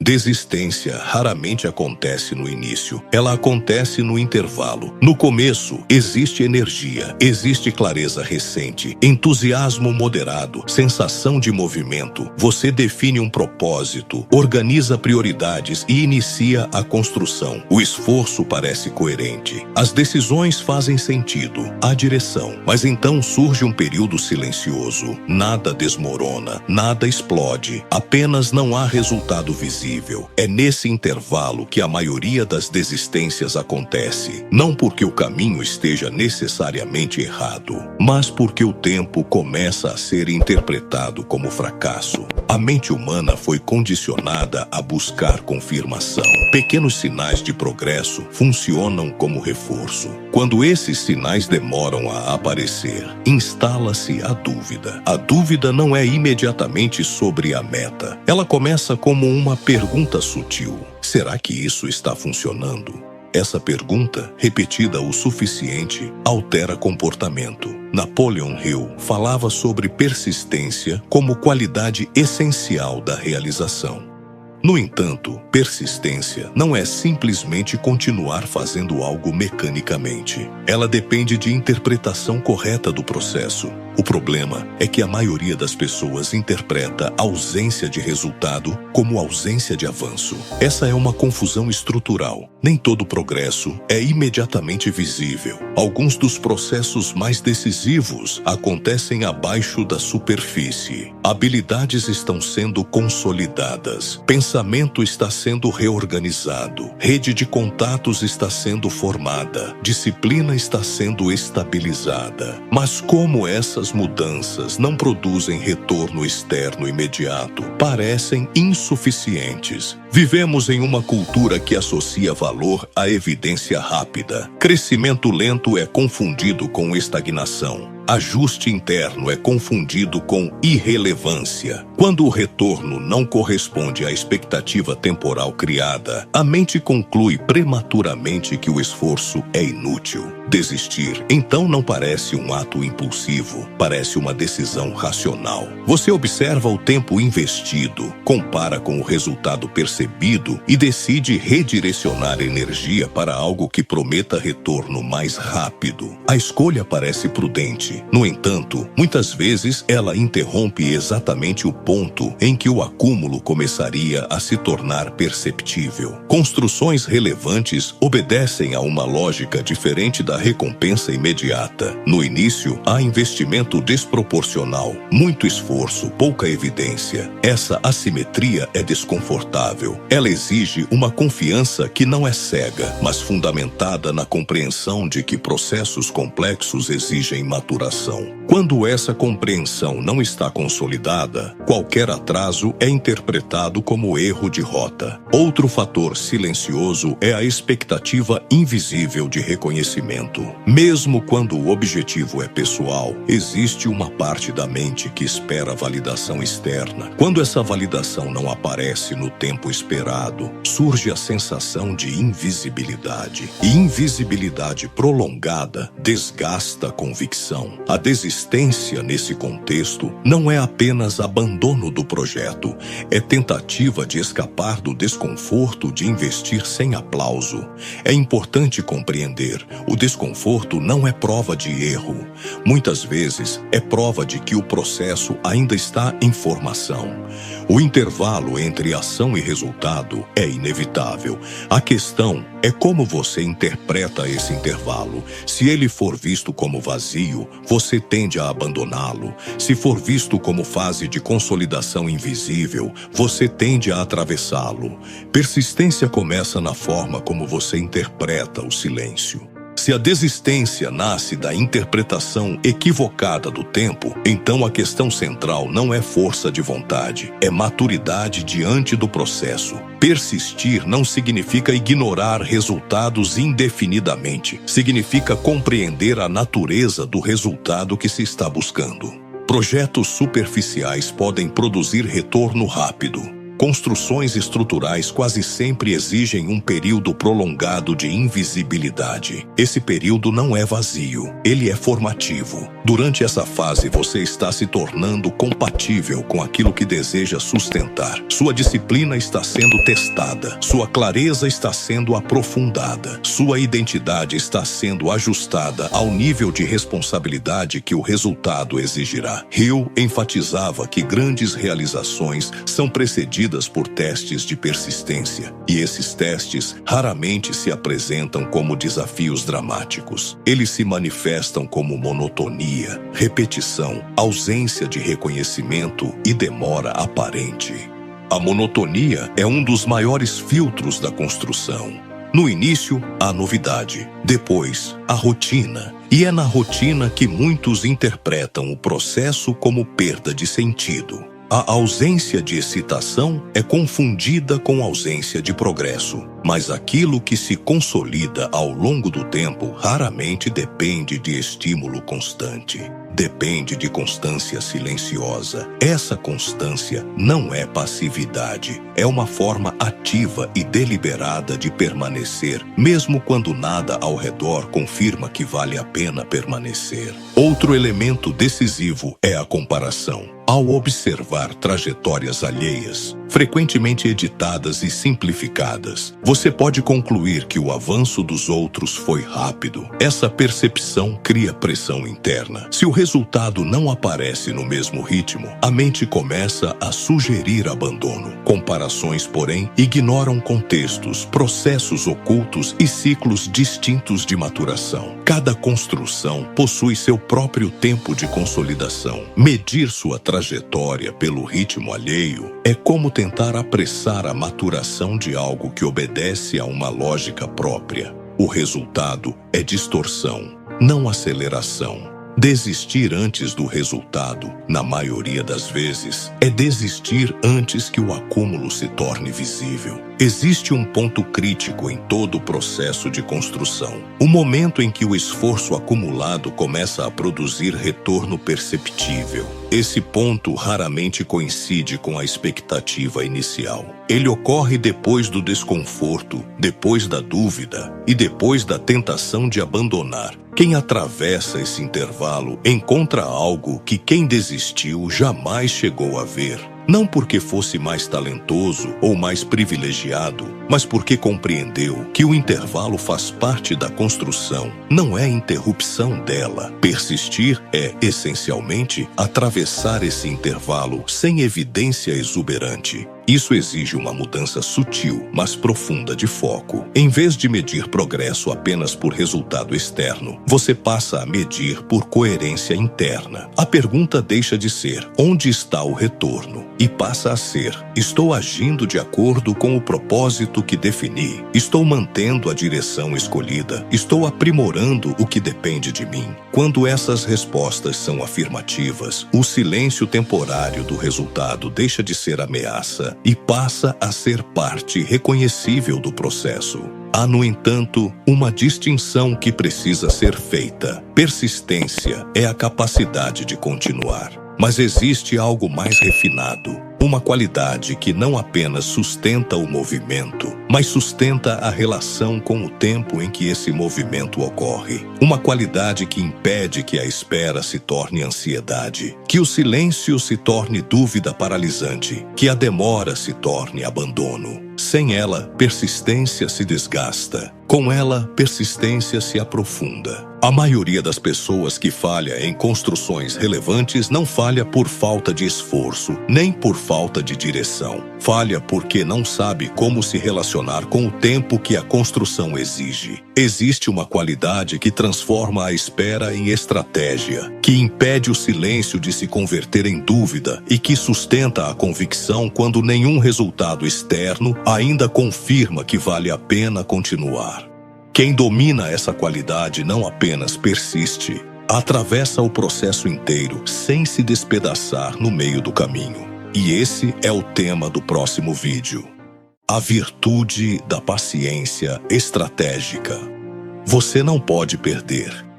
Desistência raramente acontece no início, ela acontece no intervalo. No começo, existe energia, existe clareza recente, entusiasmo moderado, sensação de movimento. Você define um propósito, organiza prioridades e inicia a construção. O esforço parece coerente. As decisões fazem sentido, há direção. Mas então surge um período silencioso. Nada desmorona, nada explode, apenas não há resultado visível. É nesse intervalo que a maioria das desistências acontece, não porque o caminho esteja necessariamente errado, mas porque o tempo começa a ser interpretado como fracasso. A mente humana foi condicionada a buscar confirmação. Pequenos sinais de progresso funcionam como reforço. Quando esses sinais demoram a aparecer, instala-se a dúvida. A dúvida não é imediatamente sobre a meta. Ela começa como uma pergunta sutil. Será que isso está funcionando? Essa pergunta, repetida o suficiente, altera comportamento. Napoleon Hill falava sobre persistência como qualidade essencial da realização. No entanto, persistência não é simplesmente continuar fazendo algo mecanicamente. Ela depende de interpretação correta do processo. O problema é que a maioria das pessoas interpreta a ausência de resultado como ausência de avanço. Essa é uma confusão estrutural. Nem todo progresso é imediatamente visível. Alguns dos processos mais decisivos acontecem abaixo da superfície. Habilidades estão sendo consolidadas. Pensamento está sendo reorganizado. Rede de contatos está sendo formada. Disciplina está sendo estabilizada. Mas como essas mudanças não produzem retorno externo imediato, parecem insuficientes. Vivemos em uma cultura que associa valor à evidência rápida. Crescimento lento é confundido com estagnação. Ajuste interno é confundido com irrelevância. Quando o retorno não corresponde à expectativa temporal criada, a mente conclui prematuramente que o esforço é inútil. Desistir, então, não parece um ato impulsivo, parece uma decisão racional. Você observa o tempo investido, compara com o resultado percebido e decide redirecionar energia para algo que prometa retorno mais rápido. A escolha parece prudente. No entanto, muitas vezes ela interrompe exatamente o ponto em que o acúmulo começaria a se tornar perceptível. Construções relevantes obedecem a uma lógica diferente da recompensa imediata. No início, há investimento desproporcional, muito esforço, pouca evidência. Essa assimetria é desconfortável. Ela exige uma confiança que não é cega, mas fundamentada na compreensão de que processos complexos exigem maturação. Quando essa compreensão não está consolidada, qualquer atraso é interpretado como erro de rota. Outro fator silencioso é a expectativa invisível de reconhecimento. Mesmo quando o objetivo é pessoal, existe uma parte da mente que espera validação externa. Quando essa validação não aparece no tempo esperado, surge a sensação de invisibilidade. E invisibilidade prolongada desgasta a convicção. A desistência nesse contexto não é apenas abandono do projeto, é tentativa de escapar do desconforto de investir sem aplauso. É importante compreender, o desconforto não é prova de erro. Muitas vezes é prova de que o processo ainda está em formação. O intervalo entre ação e resultado é inevitável. A questão é como você interpreta esse intervalo. Se ele for visto como vazio, você tende a abandoná-lo. Se for visto como fase de consolidação invisível, você tende a atravessá-lo. Persistência começa na forma como você interpreta o silêncio. Se a desistência nasce da interpretação equivocada do tempo, então a questão central não é força de vontade, é maturidade diante do processo. Persistir não significa ignorar resultados indefinidamente, significa compreender a natureza do resultado que se está buscando. Projetos superficiais podem produzir retorno rápido. construções estruturais quase sempre exigem um período prolongado de invisibilidade. Esse período não é vazio, ele é formativo. Durante essa fase, você está se tornando compatível com aquilo que deseja sustentar. Sua disciplina está sendo testada, sua clareza está sendo aprofundada, sua identidade está sendo ajustada ao nível de responsabilidade que o resultado exigirá. Hill enfatizava que grandes realizações são precedidas por testes de persistência, e esses testes raramente se apresentam como desafios dramáticos. Eles se manifestam como monotonia, repetição, ausência de reconhecimento e demora aparente. A monotonia é um dos maiores filtros da construção. No início, a novidade, depois, a rotina. E é na rotina que muitos interpretam o processo como perda de sentido. A ausência de excitação é confundida com ausência de progresso, mas aquilo que se consolida ao longo do tempo raramente depende de estímulo constante. Depende de constância silenciosa. Essa constância não é passividade, é uma forma ativa e deliberada de permanecer, mesmo quando nada ao redor confirma que vale a pena permanecer. Outro elemento decisivo é a comparação. Ao observar trajetórias alheias, frequentemente editadas e simplificadas, você pode concluir que o avanço dos outros foi rápido. Essa percepção cria pressão interna. Se o resultado não aparece no mesmo ritmo, a mente começa a sugerir abandono. Comparações, porém, ignoram contextos, processos ocultos e ciclos distintos de maturação. Cada construção possui seu próprio tempo de consolidação. Medir sua trajetória pelo ritmo alheio é como tentar apressar a maturação de algo que obedece a uma lógica própria. O resultado é distorção, não aceleração. Desistir antes do resultado, na maioria das vezes, é desistir antes que o acúmulo se torne visível. Existe um ponto crítico em todo o processo de construção. O momento em que o esforço acumulado começa a produzir retorno perceptível. Esse ponto raramente coincide com a expectativa inicial. Ele ocorre depois do desconforto, depois da dúvida e depois da tentação de abandonar. Quem atravessa esse intervalo encontra algo que quem desistiu jamais chegou a ver. Não porque fosse mais talentoso ou mais privilegiado, mas porque compreendeu que o intervalo faz parte da construção, não é interrupção dela. Persistir é, essencialmente, atravessar esse intervalo sem evidência exuberante. Isso exige uma mudança sutil, mas profunda de foco. Em vez de medir progresso apenas por resultado externo, você passa a medir por coerência interna. A pergunta deixa de ser: onde está o retorno? E passa a ser: estou agindo de acordo com o propósito que defini? Estou mantendo a direção escolhida? Estou aprimorando o que depende de mim? Quando essas respostas são afirmativas, o silêncio temporário do resultado deixa de ser ameaça e passa a ser parte reconhecível do processo. Há, no entanto, uma distinção que precisa ser feita. Persistência é a capacidade de continuar. Mas existe algo mais refinado, uma qualidade que não apenas sustenta o movimento, mas sustenta a relação com o tempo em que esse movimento ocorre. Uma qualidade que impede que a espera se torne ansiedade, que o silêncio se torne dúvida paralisante, que a demora se torne abandono. Sem ela, persistência se desgasta. Com ela, persistência se aprofunda. A maioria das pessoas que falha em construções relevantes não falha por falta de esforço, nem por falta de direção. Falha porque não sabe como se relacionar com o tempo que a construção exige. Existe uma qualidade que transforma a espera em estratégia, que impede o silêncio de se converter em dúvida e que sustenta a convicção quando nenhum resultado externo ainda confirma que vale a pena continuar. Quem domina essa qualidade não apenas persiste, atravessa o processo inteiro sem se despedaçar no meio do caminho. E esse é o tema do próximo vídeo: a virtude da paciência estratégica. Você não pode perder.